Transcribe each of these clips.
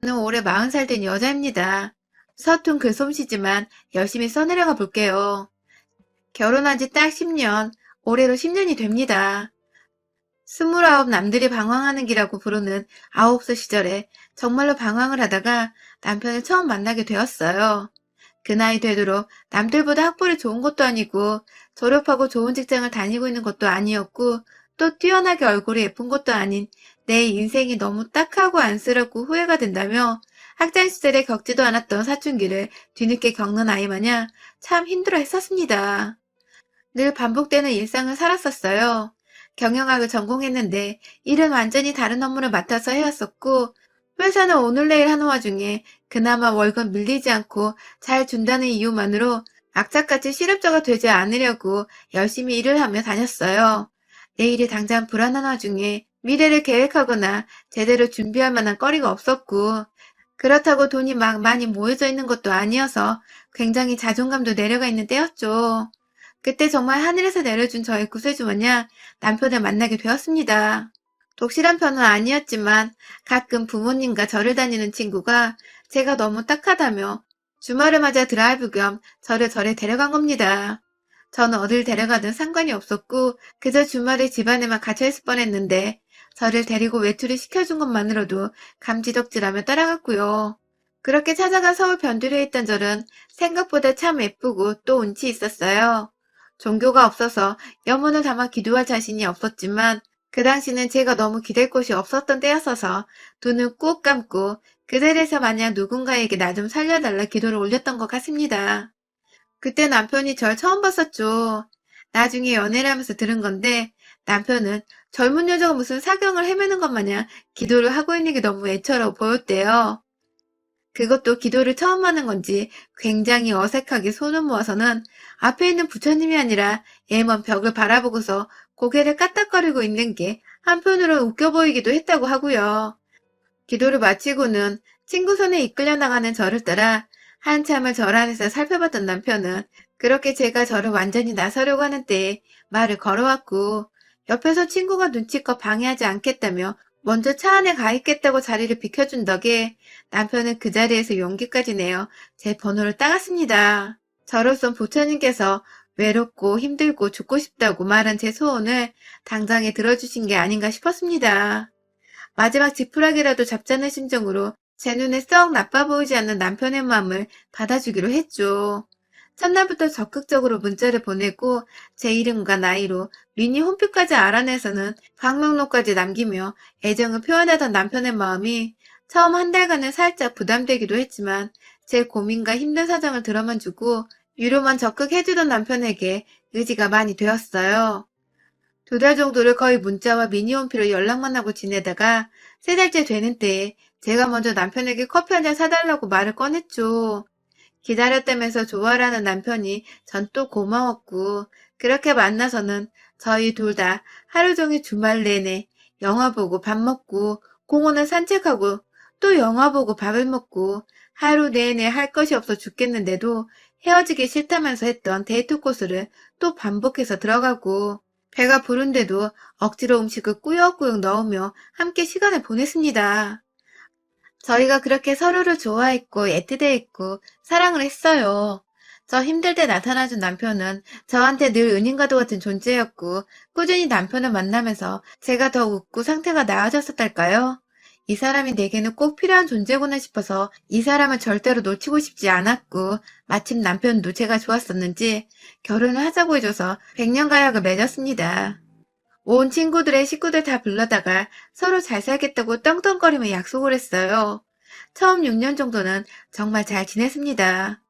저는 올해 40살 된 여자입니다. 서툰 글솜씨지만 열심히 써내려가 볼게요. 결혼한 지 딱 10년, 올해로 10년이 됩니다. 29 남들이 방황하는 기라고 부르는 9살 시절에 정말로 방황을 하다가 남편을 처음 만나게 되었어요. 그 나이 되도록 남들보다 학벌이 좋은 것도 아니고 졸업하고 좋은 직장을 다니고 있는 것도 아니었고 또 뛰어나게 얼굴이 예쁜 것도 아닌 내 인생이 너무 딱하고 안쓰럽고 후회가 된다며 학창시절에 겪지도 않았던 사춘기를 뒤늦게 겪는 아이 마냥 참 힘들어 했었습니다. 늘 반복되는 일상을 살았었어요. 경영학을 전공했는데 일은 완전히 다른 업무를 맡아서 해왔었고 회사는 오늘 내일 하는 와중에 그나마 월급 밀리지 않고 잘 준다는 이유만으로 악착같이 실업자가 되지 않으려고 열심히 일을 하며 다녔어요. 내일이 당장 불안한 와중에 미래를 계획하거나 제대로 준비할 만한 거리가 없었고 그렇다고 돈이 막 많이 모여져 있는 것도 아니어서 굉장히 자존감도 내려가 있는 때였죠. 그때 정말 하늘에서 내려준 저의 구세주마냥 남편을 만나게 되었습니다. 독실한 편은 아니었지만 가끔 부모님과 절을 다니는 친구가 제가 너무 딱하다며 주말을 맞아 드라이브 겸 저를 절에 데려간 겁니다. 저는 어딜 데려가든 상관이 없었고 그저 주말에 집안에만 갇혀있을 뻔했는데 저를 데리고 외출을 시켜준 것만으로도 감지덕지라며 따라갔고요. 그렇게 찾아간 서울 변두리에 있던 절은 생각보다 참 예쁘고 또 운치 있었어요. 종교가 없어서 염원을 담아 기도할 자신이 없었지만 그 당시는 제가 너무 기댈 곳이 없었던 때였어서 두 눈 꾹 감고 그 자리에서 마냥 누군가에게 나 좀 살려달라 기도를 올렸던 것 같습니다. 그때 남편이 절 처음 봤었죠. 나중에 연애를 하면서 들은 건데 남편은 젊은 여자가 무슨 사경을 헤매는 것 마냥 기도를 하고 있는 게 너무 애처로 보였대요. 그것도 기도를 처음 하는 건지 굉장히 어색하게 손을 모아서는 앞에 있는 부처님이 아니라 예먼 벽을 바라보고서 고개를 까딱거리고 있는 게 한편으로 웃겨 보이기도 했다고 하고요. 기도를 마치고는 친구 손에 이끌려 나가는 저를 따라 한참을 절 안에서 살펴봤던 남편은 그렇게 제가 저를 완전히 나서려고 하는 때에 말을 걸어왔고 옆에서 친구가 눈치껏 방해하지 않겠다며 먼저 차 안에 가 있겠다고 자리를 비켜준 덕에 남편은 그 자리에서 용기까지 내어 제 번호를 따갔습니다. 저로선 부처님께서 외롭고 힘들고 죽고 싶다고 말한 제 소원을 당장에 들어주신 게 아닌가 싶었습니다. 마지막 지푸라기라도 잡자는 심정으로 제 눈에 썩 나빠 보이지 않는 남편의 마음을 받아주기로 했죠. 첫날부터 적극적으로 문자를 보내고 제 이름과 나이로 미니 홈피까지 알아내서는 방명록까지 남기며 애정을 표현하던 남편의 마음이 처음 한 달간은 살짝 부담되기도 했지만 제 고민과 힘든 사정을 들어만 주고 위로만 적극 해주던 남편에게 의지가 많이 되었어요. 2달 정도를 거의 문자와 미니홈피로 연락만 하고 지내다가 3달째 되는 때에 제가 먼저 남편에게 커피 한 잔 사달라고 말을 꺼냈죠. 기다렸다면서 좋아라는 남편이 전 또 고마웠고 그렇게 만나서는 저희 둘 다 하루 종일 주말 내내 영화 보고 밥 먹고 공원을 산책하고 또 영화 보고 밥을 먹고 하루 내내 할 것이 없어 죽겠는데도 헤어지기 싫다면서 했던 데이트 코스를 또 반복해서 들어가고 배가 부른데도 억지로 음식을 꾸역꾸역 넣으며 함께 시간을 보냈습니다. 저희가 그렇게 서로를 좋아했고 애틋해했고 사랑을 했어요. 저 힘들 때 나타나준 남편은 저한테 늘 은인과도 같은 존재였고 꾸준히 남편을 만나면서 제가 더 웃고 상태가 나아졌었달까요? 이 사람이 내게는 꼭 필요한 존재구나 싶어서 이 사람을 절대로 놓치고 싶지 않았고 마침 남편도 제가 좋았었는지 결혼을 하자고 해줘서 100년 가약을 맺었습니다. 온 친구들의 식구들 다 불러다가 서로 잘 살겠다고 떵떵거리며 약속을 했어요. 처음 6년 정도는 정말 잘 지냈습니다.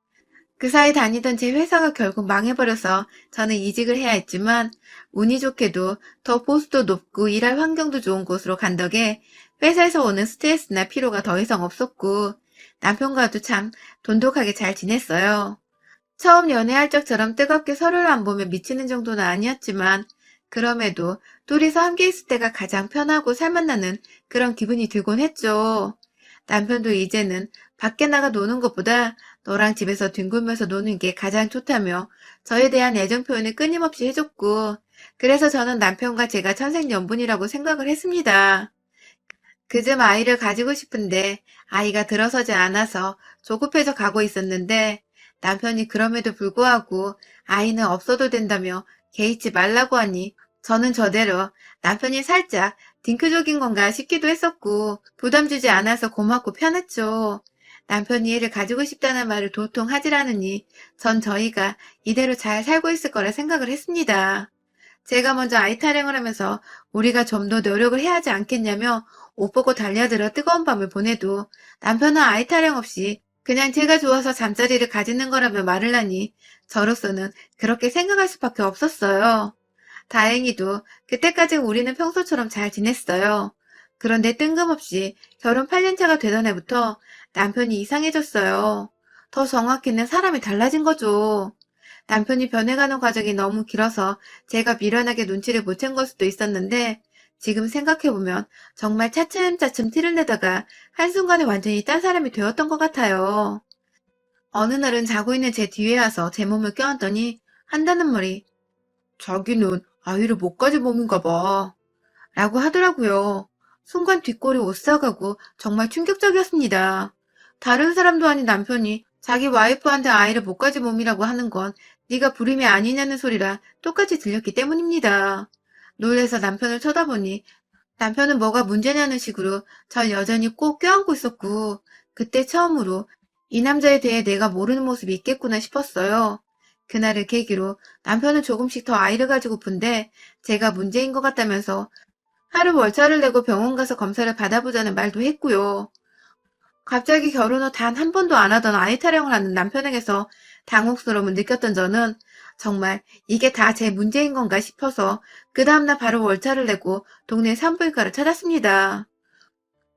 그 사이 다니던 제 회사가 결국 망해버려서 저는 이직을 해야 했지만 운이 좋게도 더 보수도 높고 일할 환경도 좋은 곳으로 간 덕에 회사에서 오는 스트레스나 피로가 더 이상 없었고 남편과도 참 돈독하게 잘 지냈어요. 처음 연애할 적처럼 뜨겁게 서로를 안 보며 미치는 정도는 아니었지만 그럼에도 둘이서 함께 있을 때가 가장 편하고 살맛나는 그런 기분이 들곤 했죠. 남편도 이제는 밖에 나가 노는 것보다 너랑 집에서 뒹굴면서 노는 게 가장 좋다며 저에 대한 애정 표현을 끊임없이 해줬고 그래서 저는 남편과 제가 천생연분이라고 생각을 했습니다. 그즘 아이를 가지고 싶은데 아이가 들어서지 않아서 조급해져 가고 있었는데 남편이 그럼에도 불구하고 아이는 없어도 된다며 개의치 말라고 하니 저는 저대로 남편이 살짝 딩크족인 건가 싶기도 했었고 부담 주지 않아서 고맙고 편했죠. 남편이 애를 가지고 싶다는 말을 도통 하질 않으니 전 저희가 이대로 잘 살고 있을 거라 생각을 했습니다. 제가 먼저 아이 타령을 하면서 우리가 좀 더 노력을 해야 하지 않겠냐며 옷 벗고 달려들어 뜨거운 밤을 보내도 남편은 아이 타령 없이 그냥 제가 좋아서 잠자리를 가지는 거라며 말을 하니 저로서는 그렇게 생각할 수밖에 없었어요. 다행히도 그때까지 우리는 평소처럼 잘 지냈어요. 그런데 뜬금없이 결혼 8년 차가 되던 해부터 남편이 이상해졌어요. 더 정확히는 사람이 달라진 거죠. 남편이 변해가는 과정이 너무 길어서 제가 미련하게 눈치를 못 챈 걸 수도 있었는데 지금 생각해보면 정말 차츰차츰 티를 내다가 한순간에 완전히 딴 사람이 되었던 것 같아요. 어느 날은 자고 있는 제 뒤에 와서 제 몸을 껴안더니 한다는 말이 자기는 아이를 못 가진 몸인가 봐 라고 하더라고요. 순간 뒷골이 오싹하고 정말 충격적이었습니다. 다른 사람도 아닌 남편이 자기 와이프한테 아이를 못 가진 몸이라고 하는 건 네가 불임이 아니냐는 소리라 똑같이 들렸기 때문입니다. 놀래서 남편을 쳐다보니 남편은 뭐가 문제냐는 식으로 절 여전히 꼭 껴안고 있었고 그때 처음으로 이 남자에 대해 내가 모르는 모습이 있겠구나 싶었어요. 그날을 계기로 남편은 조금씩 더 아이를 가지고픈데 제가 문제인 것 같다면서 하루 월차를 내고 병원 가서 검사를 받아보자는 말도 했고요. 갑자기 결혼 후 단 한 번도 안 하던 아이 타령을 하는 남편에게서 당혹스러움을 느꼈던 저는 정말 이게 다 제 문제인 건가 싶어서 그 다음날 바로 월차를 내고 동네 산부인과를 찾았습니다.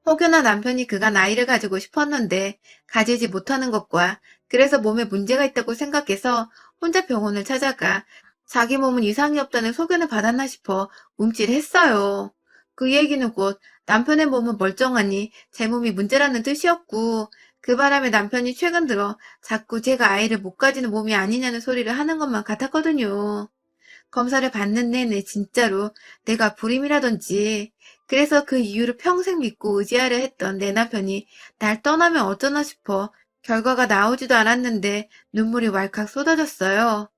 혹여나 남편이 그간 아이를 가지고 싶었는데 가지지 못하는 것과 그래서 몸에 문제가 있다고 생각해서 혼자 병원을 찾아가 자기 몸은 이상이 없다는 소견을 받았나 싶어 움찔했어요. 그 얘기는 곧 남편의 몸은 멀쩡하니 제 몸이 문제라는 뜻이었고 그 바람에 남편이 최근 들어 자꾸 제가 아이를 못 가지는 몸이 아니냐는 소리를 하는 것만 같았거든요. 검사를 받는 내내 진짜로 내가 불임이라든지 그래서 그 이유를 평생 믿고 의지하려 했던 내 남편이 날 떠나면 어쩌나 싶어 결과가 나오지도 않았는데 눈물이 왈칵 쏟아졌어요.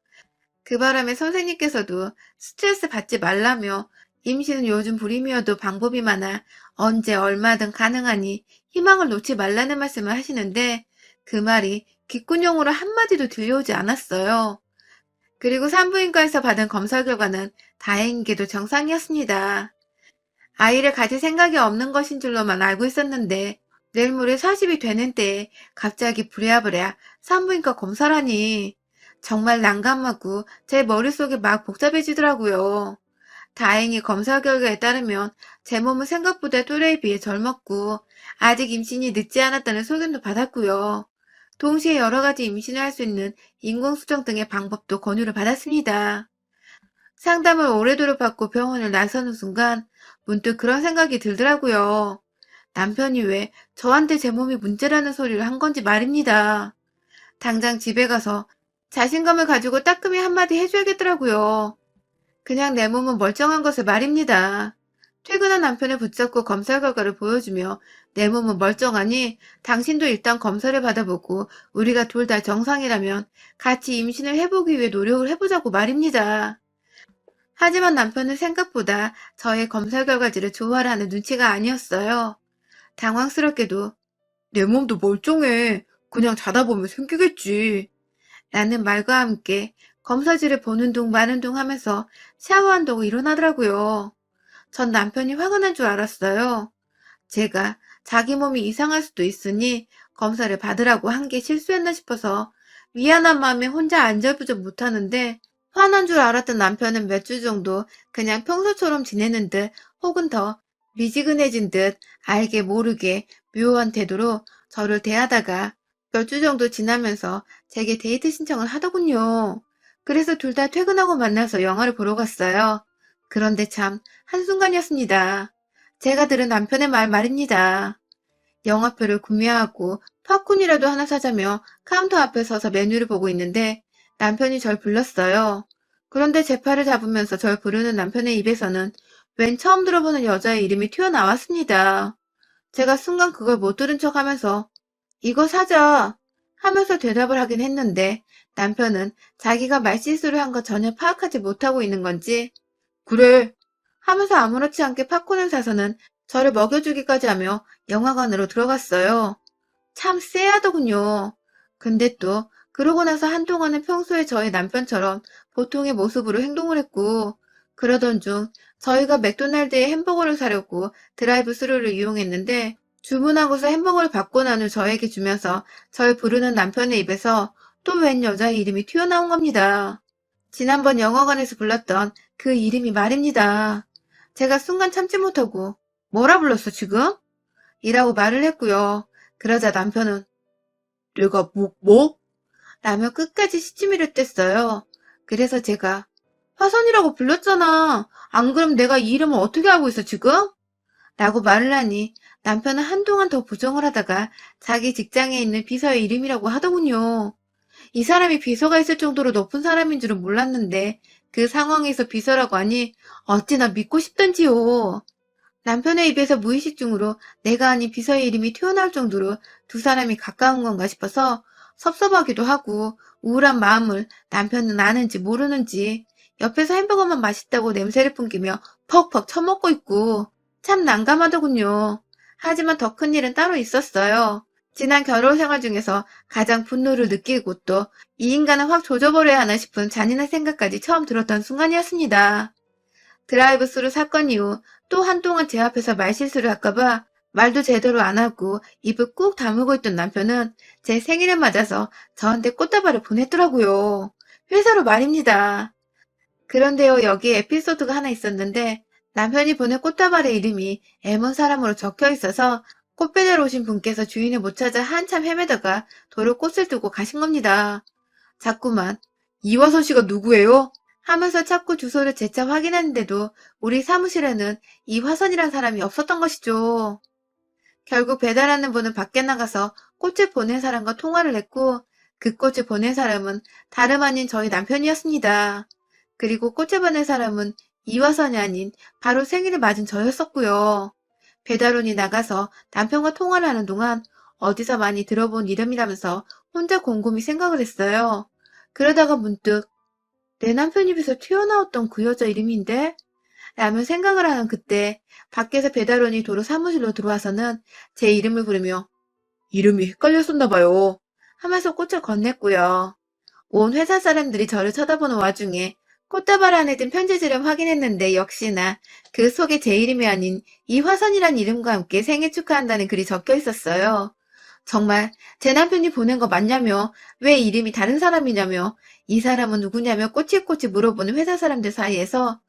그 바람에 선생님께서도 스트레스 받지 말라며 임신은 요즘 불임이어도 방법이 많아 언제 얼마든 가능하니 희망을 놓지 말라는 말씀을 하시는데 그 말이 귓구녕으로 한마디도 들려오지 않았어요. 그리고 산부인과에서 받은 검사 결과는 다행히도 정상이었습니다. 아이를 가질 생각이 없는 것인 줄로만 알고 있었는데 내일 모레 40이 되는 때에 갑자기 부랴부랴 산부인과 검사라니 정말 난감하고 제 머릿속이 막 복잡해지더라고요. 다행히 검사 결과에 따르면 제 몸은 생각보다 또래에 비해 젊었고 아직 임신이 늦지 않았다는 소견도 받았고요. 동시에 여러 가지 임신을 할 수 있는 인공수정 등의 방법도 권유를 받았습니다. 상담을 오래도록 받고 병원을 나서는 순간 문득 그런 생각이 들더라고요. 남편이 왜 저한테 제 몸이 문제라는 소리를 한 건지 말입니다. 당장 집에 가서 자신감을 가지고 따끔히 한마디 해줘야겠더라고요. 그냥 내 몸은 멀쩡한 것을 말입니다. 퇴근한 남편을 붙잡고 검사 결과를 보여주며 내 몸은 멀쩡하니 당신도 일단 검사를 받아보고 우리가 둘 다 정상이라면 같이 임신을 해보기 위해 노력을 해보자고 말입니다. 하지만 남편은 생각보다 저의 검사 결과지를 좋아하는 눈치가 아니었어요. 당황스럽게도 내 몸도 멀쩡해. 그냥 자다 보면 생기겠지. 라는 말과 함께 검사지를 보는 둥 마는 둥 하면서 샤워한다고 일어나더라고요. 전 남편이 화가 난 줄 알았어요. 제가 자기 몸이 이상할 수도 있으니 검사를 받으라고 한 게 실수였나 싶어서 미안한 마음에 혼자 안절부절 못하는데 화난 줄 알았던 남편은 몇 주 정도 그냥 평소처럼 지내는 듯 혹은 더 미지근해진 듯 알게 모르게 묘한 태도로 저를 대하다가 몇 주 정도 지나면서 제게 데이트 신청을 하더군요. 그래서 둘 다 퇴근하고 만나서 영화를 보러 갔어요. 그런데 참 한순간이었습니다. 제가 들은 남편의 말입니다. 영화표를 구매하고 팝콘이라도 하나 사자며 카운터 앞에 서서 메뉴를 보고 있는데 남편이 절 불렀어요. 그런데 제 팔을 잡으면서 절 부르는 남편의 입에서는 웬 처음 들어보는 여자의 이름이 튀어나왔습니다. 제가 순간 그걸 못 들은 척 하면서 이거 사자 하면서 대답을 하긴 했는데 남편은 자기가 말실수를 한 거 전혀 파악하지 못하고 있는 건지 그래 하면서 아무렇지 않게 팝콘을 사서는 저를 먹여주기까지 하며 영화관으로 들어갔어요. 참 쎄하더군요. 근데 또 그러고 나서 한동안은 평소에 저희 남편처럼 보통의 모습으로 행동을 했고 그러던 중 저희가 맥도날드에 햄버거를 사려고 드라이브 스루를 이용했는데 주문하고서 햄버거를 받고 난 후 저에게 주면서 절 부르는 남편의 입에서 또 웬 여자의 이름이 튀어나온 겁니다. 지난번 영화관에서 불렀던 그 이름이 말입니다. 제가 순간 참지 못하고 뭐라 불렀어 지금? 이라고 말을 했고요. 그러자 남편은 내가 뭐? 라며 끝까지 시치미를 뗐어요. 그래서 제가 화선이라고 불렀잖아. 안 그럼 내가 이 이름을 어떻게 알고 있어 지금? 라고 말을 하니 남편은 한동안 더 부정을 하다가 자기 직장에 있는 비서의 이름이라고 하더군요. 이 사람이 비서가 있을 정도로 높은 사람인 줄은 몰랐는데 그 상황에서 비서라고 하니 어찌나 믿고 싶던지요. 남편의 입에서 무의식 중으로 내가 아닌 비서의 이름이 튀어나올 정도로 두 사람이 가까운 건가 싶어서 섭섭하기도 하고 우울한 마음을 남편은 아는지 모르는지 옆에서 햄버거만 맛있다고 냄새를 풍기며 퍽퍽 처먹고 있고 참 난감하더군요. 하지만 더 큰 일은 따로 있었어요. 지난 결혼 생활 중에서 가장 분노를 느끼고 또 이 인간을 확 조져버려야 하나 싶은 잔인한 생각까지 처음 들었던 순간이었습니다. 드라이브 스루 사건 이후 또 한동안 제 앞에서 말실수를 할까봐 말도 제대로 안 하고 입을 꾹 다물고 있던 남편은 제 생일을 맞아서 저한테 꽃다발을 보냈더라고요. 회사로 말입니다. 그런데요, 여기에 에피소드가 하나 있었는데 남편이 보낸 꽃다발의 이름이 M원 사람으로 적혀 있어서 꽃 배달 오신 분께서 주인을 못 찾아 한참 헤매다가 도로 꽃을 두고 가신 겁니다. 자꾸만 이화선 씨가 누구예요? 하면서 자꾸 주소를 재차 확인했는데도 우리 사무실에는 이화선이란 사람이 없었던 것이죠. 결국 배달하는 분은 밖에 나가서 꽃을 보낸 사람과 통화를 했고 그 꽃을 보낸 사람은 다름 아닌 저희 남편이었습니다. 그리고 꽃을 보낸 사람은 이화선이 아닌 바로 생일을 맞은 저였었고요. 배달원이 나가서 남편과 통화를 하는 동안 어디서 많이 들어본 이름이라면서 혼자 곰곰이 생각을 했어요. 그러다가 문득 내 남편 입에서 튀어나왔던 그 여자 이름인데? 라며 생각을 하는 그때 밖에서 배달원이 도로 사무실로 들어와서는 제 이름을 부르며 이름이 헷갈렸었나 봐요. 하면서 꽃을 건넸고요. 온 회사 사람들이 저를 쳐다보는 와중에 꽃다발 안에 든 편지지를 확인했는데 역시나 그 속에 제 이름이 아닌 이화선이란 이름과 함께 생일 축하한다는 글이 적혀 있었어요. 정말 제 남편이 보낸 거 맞냐며 왜 이름이 다른 사람이냐며 이 사람은 누구냐며 꼬치꼬치 물어보는 회사 사람들 사이에서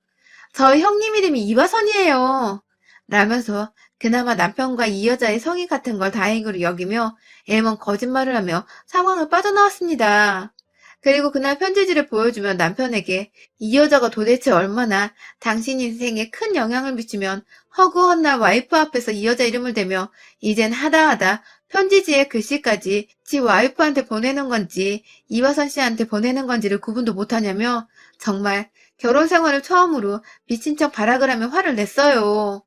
저희 형님 이름이 이화선이에요. 라면서 그나마 남편과 이 여자의 성의 같은 걸 다행으로 여기며 애먼 거짓말을 하며 상황을 빠져나왔습니다. 그리고 그날 편지지를 보여주며 남편에게 이 여자가 도대체 얼마나 당신 인생에 큰 영향을 미치면 허구헌날 와이프 앞에서 이 여자 이름을 대며 이젠 하다하다 편지지에 글씨까지 지 와이프한테 보내는 건지 이화선 씨한테 보내는 건지를 구분도 못하냐며 정말 결혼 생활을 처음으로 미친 척 발악을 하며 화를 냈어요.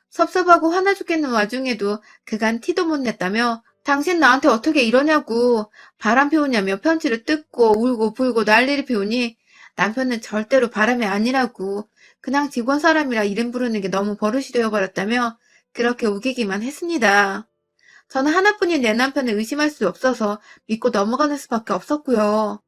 섭섭하고 화나 죽겠는 와중에도 그간 티도 못 냈다며 당신 나한테 어떻게 이러냐고 바람 피우냐며 편지를 뜯고 울고 불고 난리를 피우니 남편은 절대로 바람이 아니라고 그냥 직원 사람이라 이름 부르는 게 너무 버릇이 되어버렸다며 그렇게 우기기만 했습니다. 저는 하나뿐인 내 남편을 의심할 수 없어서 믿고 넘어가는 수밖에 없었고요.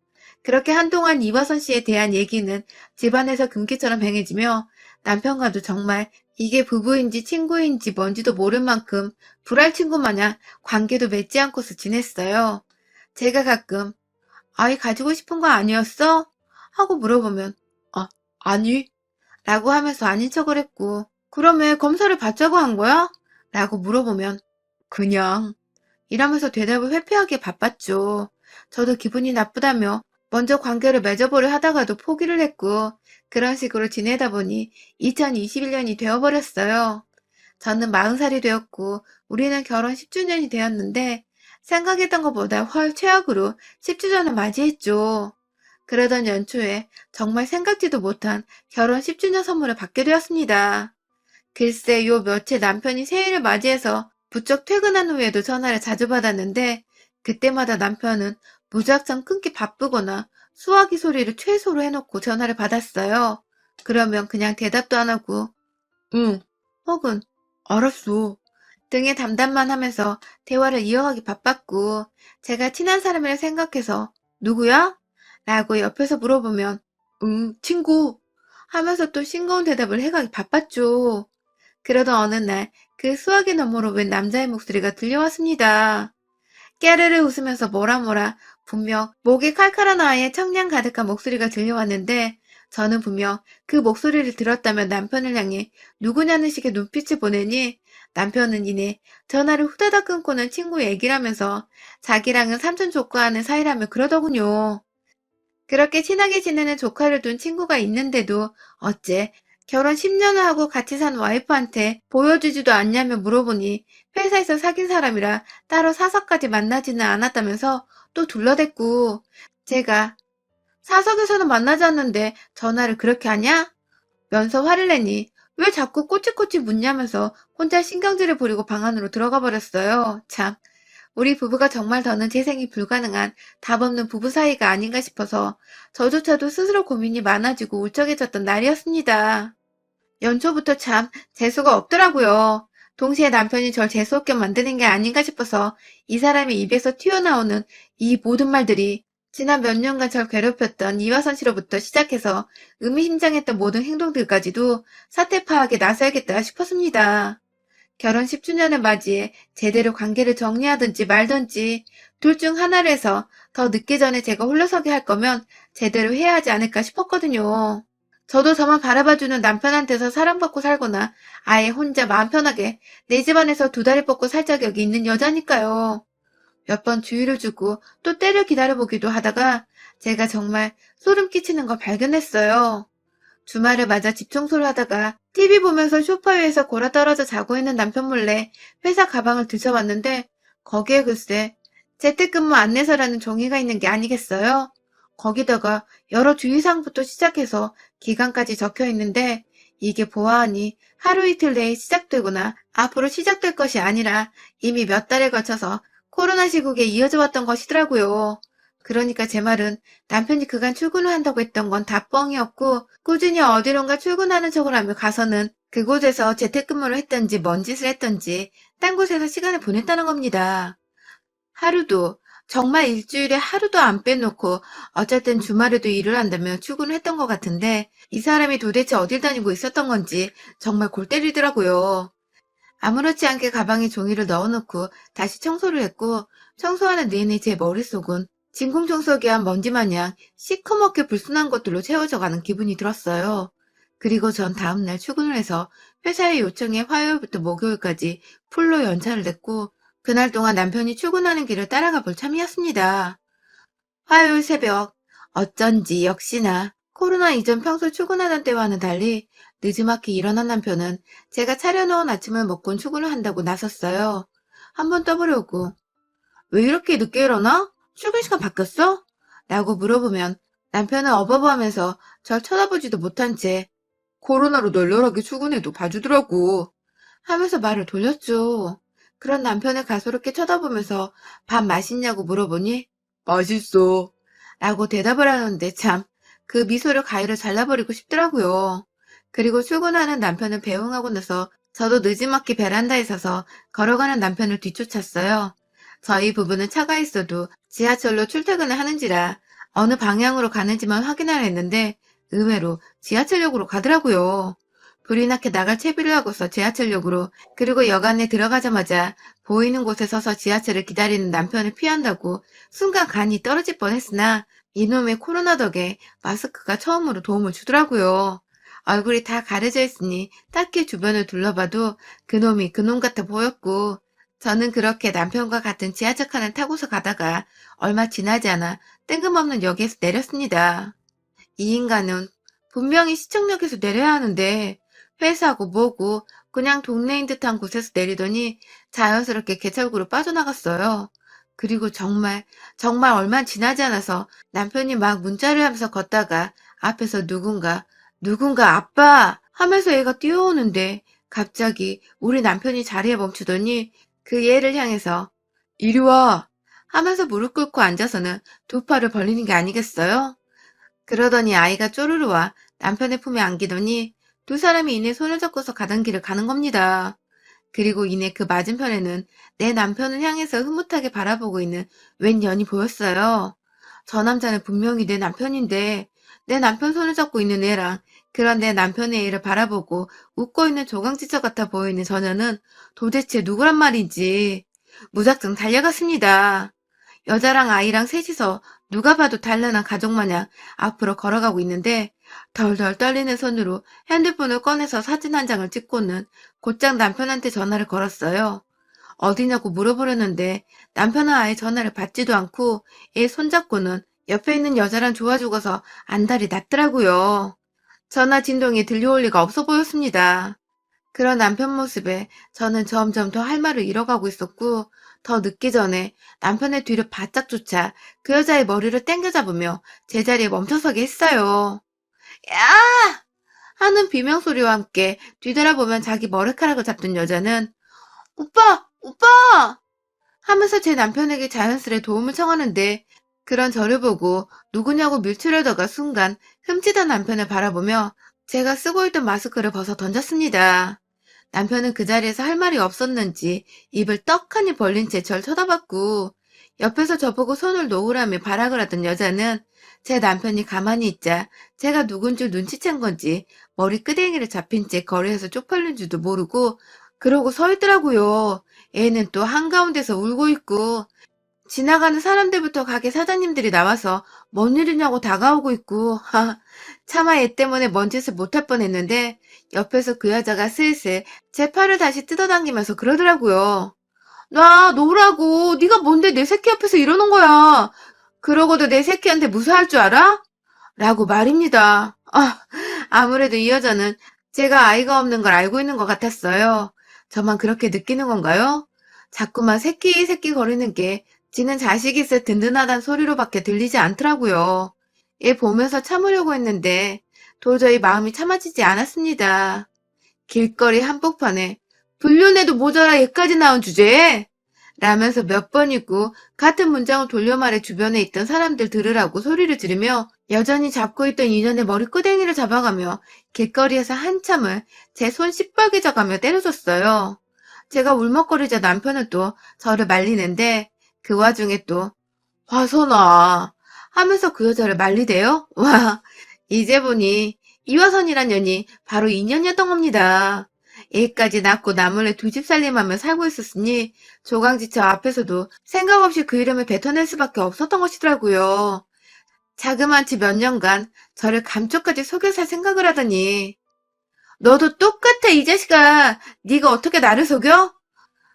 그렇게 한동안 이화선 씨에 대한 얘기는 집안에서 금기처럼 행해지며 남편과도 정말 이게 부부인지 친구인지 뭔지도 모를 만큼 불알 친구 마냥 관계도 맺지 않고서 지냈어요. 제가 가끔 아이 가지고 싶은 거 아니었어? 하고 물어보면 아니 라고 하면서 아닌 척을 했고 그럼 왜 검사를 받자고 한 거야? 라고 물어보면 그냥 이러면서 대답을 회피하기에 바빴죠. 저도 기분이 나쁘다며 먼저 관계를 맺어보려 하다가도 포기를 했고 그런 식으로 지내다 보니 2021년이 되어버렸어요. 저는 40살이 되었고 우리는 결혼 10주년이 되었는데 생각했던 것보다 훨 최악으로 10주년을 맞이했죠. 그러던 연초에 정말 생각지도 못한 결혼 10주년 선물을 받게 되었습니다. 글쎄 요 며칠 남편이 새해를 맞이해서 부쩍 퇴근한 후에도 전화를 자주 받았는데 그때마다 남편은 무작정 끊기 바쁘거나 수화기 소리를 최소로 해놓고 전화를 받았어요. 그러면 그냥 대답도 안 하고 응 혹은 알았어 등의 담담만 하면서 대화를 이어가기 바빴고 제가 친한 사람이라 생각해서 누구야? 라고 옆에서 물어보면 응 친구 하면서 또 싱거운 대답을 해가기 바빴죠. 그러던 어느 날 그 수화기 너머로 웬 남자의 목소리가 들려왔습니다. 깨르르 웃으면서 뭐라 분명 목이 칼칼한 아이의 청량 가득한 목소리가 들려왔는데 저는 분명 그 목소리를 들었다면 남편을 향해 누구냐는 식의 눈빛을 보내니 남편은 이내 전화를 후다닥 끊고는 친구 얘기를 하면서 자기랑은 삼촌 조카하는 사이라며 그러더군요. 그렇게 친하게 지내는 조카를 둔 친구가 있는데도 어째 결혼 10년을 하고 같이 산 와이프한테 보여주지도 않냐며 물어보니 회사에서 사귄 사람이라 따로 사석까지 만나지는 않았다면서 또 둘러댔고 제가 사석에서는 만나지 않는데 전화를 그렇게 하냐? 면서 화를 내니 왜 자꾸 꼬치꼬치 묻냐면서 혼자 신경질을 부리고 방 안으로 들어가 버렸어요. 참. 우리 부부가 정말 더는 재생이 불가능한 답 없는 부부 사이가 아닌가 싶어서 저조차도 스스로 고민이 많아지고 울적해졌던 날이었습니다. 연초부터 참 재수가 없더라고요. 동시에 남편이 절 재수없게 만드는 게 아닌가 싶어서 이 사람의 입에서 튀어나오는 이 모든 말들이 지난 몇 년간 절 괴롭혔던 이화선 씨로부터 시작해서 의미심장했던 모든 행동들까지도 사태 파악에 나서야겠다 싶었습니다. 결혼 10주년을 맞이해 제대로 관계를 정리하든지 말든지 둘 중 하나를 해서 더 늦기 전에 제가 홀로서기 할 거면 제대로 해야 하지 않을까 싶었거든요. 저도 저만 바라봐주는 남편한테서 사랑받고 살거나 아예 혼자 마음 편하게 내 집안에서 두 다리 뻗고 살 자격이 있는 여자니까요. 몇 번 주의를 주고 또 때를 기다려보기도 하다가 제가 정말 소름 끼치는 걸 발견했어요. 주말을 맞아 집 청소를 하다가 TV 보면서 소파 위에서 골아떨어져 자고 있는 남편 몰래 회사 가방을 뒤져봤는데 거기에 글쎄 재택근무 안내서라는 종이가 있는 게 아니겠어요? 거기다가 여러 주의사항부터 시작해서 기간까지 적혀 있는데 이게 보아하니 하루 이틀 내에 시작되거나 앞으로 시작될 것이 아니라 이미 몇 달에 걸쳐서 코로나 시국에 이어져 왔던 것이더라고요. 그러니까 제 말은 남편이 그간 출근을 한다고 했던 건 다 뻥이었고 꾸준히 어디론가 출근하는 척을 하며 가서는 그곳에서 재택근무를 했던지 뭔 짓을 했던지 딴 곳에서 시간을 보냈다는 겁니다. 하루도 정말 일주일에 하루도 안 빼놓고 어쨌든 주말에도 일을 한다며 출근을 했던 것 같은데 이 사람이 도대체 어딜 다니고 있었던 건지 정말 골 때리더라고요. 아무렇지 않게 가방에 종이를 넣어놓고 다시 청소를 했고 청소하는 내내 제 머릿속은 진공청소기와 먼지 마냥 시커멓게 불순한 것들로 채워져 가는 기분이 들었어요. 그리고 전 다음날 출근을 해서 회사의 요청에 화요일부터 목요일까지 풀로 연차를 냈고 그날 동안 남편이 출근하는 길을 따라가 볼 참이었습니다. 화요일 새벽 어쩐지 역시나 코로나 이전 평소 출근하던 때와는 달리 늦지막히 일어난 남편은 제가 차려놓은 아침을 먹곤 출근을 한다고 나섰어요. 한번 떠보려고 왜 이렇게 늦게 일어나? 출근 시간 바뀌었어? 라고 물어보면 남편은 어버버하면서 절 쳐다보지도 못한 채 코로나로 널널하게 출근해도 봐주더라고 하면서 말을 돌렸죠. 그런 남편을 가소롭게 쳐다보면서 밥 맛있냐고 물어보니 맛있어 라고 대답을 하는데 참 그 미소를 가위로 잘라버리고 싶더라고요. 그리고 출근하는 남편을 배웅하고 나서 저도 느지막이 베란다에 서서 걸어가는 남편을 뒤쫓았어요. 저희 부부는 차가 있어도 지하철로 출퇴근을 하는지라 어느 방향으로 가는지만 확인하려 했는데 의외로 지하철역으로 가더라고요. 불이 나게 나갈 채비를 하고서 지하철역으로 그리고 여관에 들어가자마자 보이는 곳에 서서 지하철을 기다리는 남편을 피한다고 순간 간이 떨어질 뻔했으나 이놈의 코로나 덕에 마스크가 처음으로 도움을 주더라고요. 얼굴이 다 가려져 있으니 딱히 주변을 둘러봐도 그놈이 그놈 같아 보였고 저는 그렇게 남편과 같은 지하철 칸을 타고서 가다가 얼마 지나지 않아 뜬금없는 역에서 내렸습니다. 이 인간은 분명히 시청역에서 내려야 하는데 회사고 뭐고 그냥 동네인 듯한 곳에서 내리더니 자연스럽게 개찰구로 빠져나갔어요. 그리고 정말 얼마 지나지 않아서 남편이 막 문자를 하면서 걷다가 앞에서 누군가 아빠 하면서 얘가 뛰어오는데 갑자기 우리 남편이 자리에 멈추더니 그 얘를 향해서 이리 와 하면서 무릎 꿇고 앉아서는 두 팔을 벌리는 게 아니겠어요? 그러더니 아이가 쪼르르 와 남편의 품에 안기더니 두 사람이 이내 손을 잡고서 가던 길을 가는 겁니다. 그리고 이내 그 맞은편에는 내 남편을 향해서 흐뭇하게 바라보고 있는 웬 년이 보였어요. 저 남자는 분명히 내 남편인데 내 남편 손을 잡고 있는 애랑 그런 내 남편의 애를 바라보고 웃고 있는 조강지처 같아 보이는 저 년은 도대체 누구란 말인지 무작정 달려갔습니다. 여자랑 아이랑 셋이서 누가 봐도 단란한 가족 마냥 앞으로 걸어가고 있는데 덜덜 떨리는 손으로 핸드폰을 꺼내서 사진 한 장을 찍고는 곧장 남편한테 전화를 걸었어요. 어디냐고 물어보려는데 남편은 아예 전화를 받지도 않고 얘 손잡고는 옆에 있는 여자랑 좋아 죽어서 안달이 났더라고요. 전화 진동이 들려올 리가 없어 보였습니다. 그런 남편 모습에 저는 점점 더 할 말을 잃어가고 있었고 더 늦기 전에 남편의 뒤를 바짝 쫓아 그 여자의 머리를 땡겨 잡으며 제자리에 멈춰서게 했어요. 야! 하는 비명소리와 함께 뒤돌아보면 자기 머리카락을 잡던 여자는 오빠! 오빠! 하면서 제 남편에게 자연스레 도움을 청하는데 그런 저를 보고 누구냐고 밀치려다가 순간 흠칫한 남편을 바라보며 제가 쓰고 있던 마스크를 벗어 던졌습니다. 남편은 그 자리에서 할 말이 없었는지 입을 떡하니 벌린 채 절 쳐다봤고 옆에서 저보고 손을 놓으라며 발악을 하던 여자는 제 남편이 가만히 있자 제가 누군 줄 눈치챈 건지 머리 끄댕이를 잡힌 채 거리에서 쪽팔린 줄도 모르고 그러고 서 있더라고요. 애는 또 한가운데서 울고 있고 지나가는 사람들부터 가게 사장님들이 나와서 뭔 일이냐고 다가오고 있고 차마 애 때문에 뭔짓을 못할 뻔했는데 옆에서 그 여자가 슬슬 제 팔을 다시 뜯어당기면서 그러더라고요. 나 놓으라고. 네가 뭔데 내 새끼 옆에서 이러는 거야. 그러고도 내 새끼한테 무사할 줄 알아? 라고 말입니다. 아무래도 이 여자는 제가 아이가 없는 걸 알고 있는 것 같았어요. 저만 그렇게 느끼는 건가요? 자꾸만 새끼 새끼 거리는 게 지는 자식이 있어 든든하단 소리로밖에 들리지 않더라고요. 얘 보면서 참으려고 했는데 도저히 마음이 참아지지 않았습니다. 길거리 한복판에 불륜해도 모자라 얘까지 나온 주제에 라면서 몇 번이고 같은 문장을 돌려 말해 주변에 있던 사람들 들으라고 소리를 지르며 여전히 잡고 있던 인연의 머리끄댕이를 잡아가며 길거리에서 한참을 제 손 시뻘개져가며 때려줬어요. 제가 울먹거리자 남편은 또 저를 말리는데 그 와중에 또 화선아 하면서 그 여자를 말리대요? 와, 이제 보니 이화선이란 년이 바로 인연이었던 겁니다. 애까지 낳고 나몰래 두 집 살림하며 살고 있었으니 조강지처 앞에서도 생각 없이 그 이름을 뱉어낼 수밖에 없었던 것이더라고요. 자그마치 몇 년간 저를 감쪽같이 속여 살 생각을 하더니 너도 똑같아 이 자식아. 네가 어떻게 나를 속여?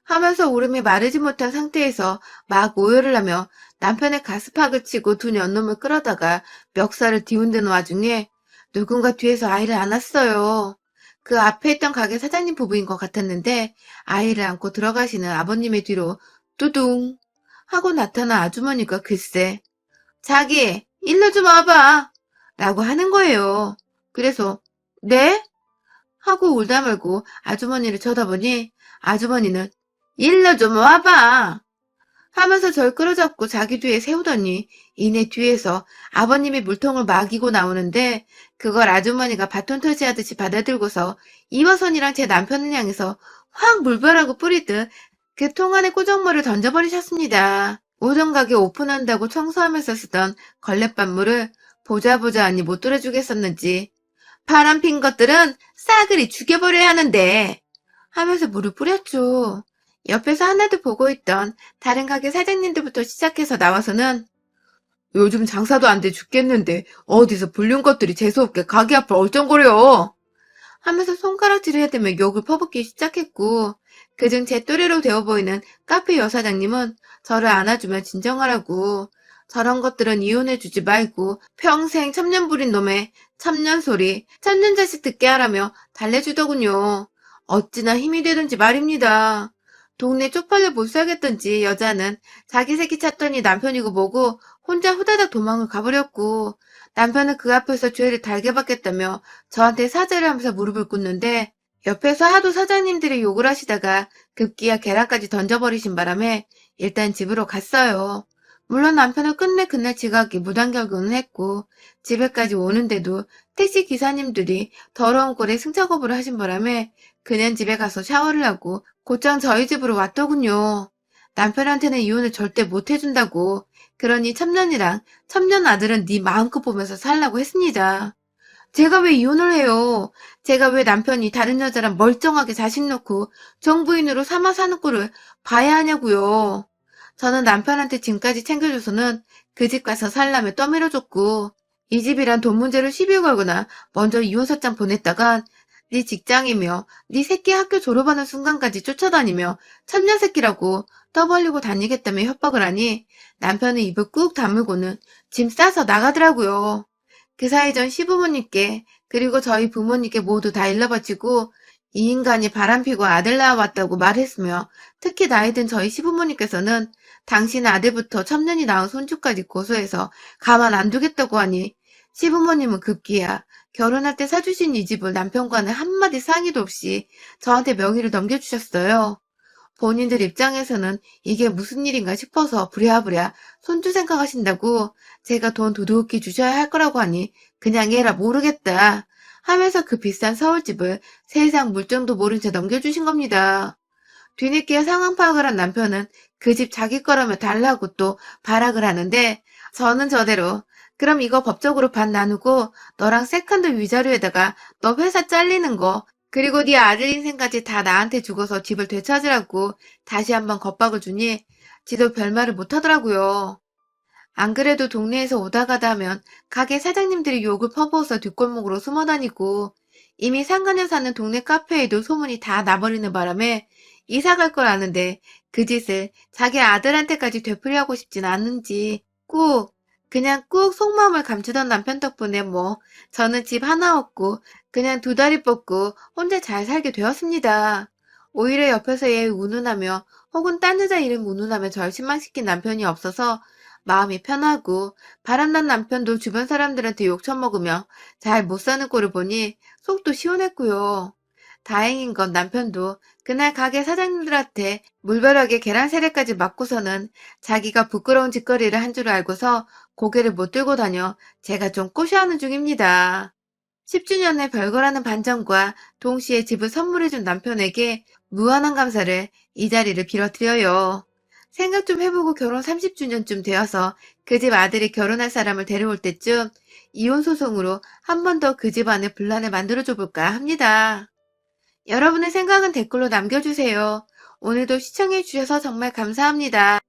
하면서 울음이 마르지 못한 상태에서 막 오열을 하며 남편의 가스팍을 치고 두 년놈을 끌어다가 멱살을 뒤흔드는 와중에 누군가 뒤에서 아이를 안았어요. 그 앞에 있던 가게 사장님 부부인 것 같았는데 아이를 안고 들어가시는 아버님의 뒤로 뚜둥 하고 나타난 아주머니가 글쎄 자기 일로 좀 와봐 라고 하는 거예요. 그래서 네? 하고 울다 말고 아주머니를 쳐다보니 아주머니는 일로 좀 와봐 하면서 절 끌어잡고 자기 뒤에 세우더니 이내 뒤에서 아버님이 물통을 막이고 나오는데 그걸 아주머니가 바톤 터치하듯이 받아들고서 이화선이랑 제 남편을 향해서 확 물벼락을 뿌리듯 그 통 안에 꾸정물을 던져버리셨습니다. 우동 가게 오픈한다고 청소하면서 쓰던 걸레밥물을 보자 하니 못 들어주겠었는지 바람핀 것들은 싸그리 죽여버려야 하는데 하면서 물을 뿌렸죠. 옆에서 하나도 보고 있던 다른 가게 사장님들부터 시작해서 나와서는 요즘 장사도 안 돼 죽겠는데 어디서 불륜 것들이 재수없게 가게 앞을 얼쩡거려 하면서 손가락질을 해대며 욕을 퍼붓기 시작했고 그중 제 또래로 되어 보이는 카페 여사장님은 저를 안아주며 진정하라고 저런 것들은 이혼해주지 말고 평생 천년 부린 놈의 천년 소리, 천년 자식 듣게 하라며 달래주더군요. 어찌나 힘이 되든지 말입니다. 동네 쪽팔려 못 살겠던지 여자는 자기 새끼 찾더니 남편이고 뭐고 혼자 후다닥 도망을 가버렸고 남편은 그 앞에서 죄를 달게 받겠다며 저한테 사죄를 하면서 무릎을 꿇는데 옆에서 하도 사장님들이 욕을 하시다가 급기야 계란까지 던져버리신 바람에 일단 집으로 갔어요. 물론 남편은 끝내 그날 지각이 무단결근을 했고 집에까지 오는데도 택시 기사님들이 더러운 꼴에 승차 거부를 하신 바람에 그냥 집에 가서 샤워를 하고 곧장 저희 집으로 왔더군요. 남편한테는 이혼을 절대 못 해준다고. 그러니 첨년이랑 첨년 아들은 네 마음껏 보면서 살라고 했습니다. 제가 왜 이혼을 해요? 제가 왜 남편이 다른 여자랑 멀쩡하게 자식 놓고 정부인으로 삼아 사는 꼴을 봐야 하냐고요. 저는 남편한테 짐까지 챙겨줘서는 그 집 가서 살라며 떠밀어줬고 이 집이란 돈 문제로 시비 걸거나 먼저 이혼서장 보냈다간 네 직장이며 네 새끼 학교 졸업하는 순간까지 쫓아다니며 천년 새끼라고 떠벌리고 다니겠다며 협박을 하니 남편은 입을 꾹 다물고는 짐 싸서 나가더라고요. 그 사이 전 시부모님께 그리고 저희 부모님께 모두 다 일러바치고 이 인간이 바람피고 아들 낳아왔다고 말했으며 특히 나이 든 저희 시부모님께서는 당신 아들부터 첩년이 낳은 손주까지 고소해서 가만 안 두겠다고 하니 시부모님은 급기야 결혼할 때 사주신 이 집을 남편과는 한마디 상의도 없이 저한테 명의를 넘겨주셨어요. 본인들 입장에서는 이게 무슨 일인가 싶어서 부랴부랴 손주 생각하신다고 제가 돈 두둑히 주셔야 할 거라고 하니 그냥 해라 모르겠다 하면서 그 비싼 서울집을 세상 물정도 모른 채 넘겨주신 겁니다. 뒤늦게 상황 파악을 한 남편은 그 집 자기 거라며 달라고 또 발악을 하는데 저는 저대로 그럼 이거 법적으로 반 나누고 너랑 세컨드 위자료에다가 너 회사 잘리는 거 그리고 네 아들 인생까지 다 나한테 주고서 집을 되찾으라고 다시 한번 겁박을 주니 지도 별말을 못하더라고요. 안 그래도 동네에서 오다 가다 하면 가게 사장님들이 욕을 퍼부어서 뒷골목으로 숨어다니고 이미 상가녀 사는 동네 카페에도 소문이 다 나버리는 바람에 이사 갈 걸 아는데 그 짓을 자기 아들한테까지 되풀이하고 싶진 않은지 그냥 꾹 속마음을 감추던 남편 덕분에 뭐 저는 집 하나 얻고 그냥 두 다리 뻗고 혼자 잘 살게 되었습니다. 오히려 옆에서 얘 운운하며 혹은 딴 여자 이름 운운하며 절 실망시킨 남편이 없어서 마음이 편하고 바람난 남편도 주변 사람들한테 욕 처먹으며 잘 못 사는 꼴을 보니 속도 시원했고요. 다행인 건 남편도 그날 가게 사장님들한테 물벼락에 계란 세례까지 맞고서는 자기가 부끄러운 짓거리를 한 줄 알고서 고개를 못 들고 다녀 제가 좀 꼬셔하는 중입니다. 10주년의 별거라는 반전과 동시에 집을 선물해준 남편에게 무한한 감사를 이 자리를 빌어드려요. 생각 좀 해보고 결혼 30주년쯤 되어서 그 집 아들이 결혼할 사람을 데려올 때쯤 이혼 소송으로 한 번 더 그 집 안에 분란을 만들어줘 볼까 합니다. 여러분의 생각은 댓글로 남겨주세요. 오늘도 시청해주셔서 정말 감사합니다.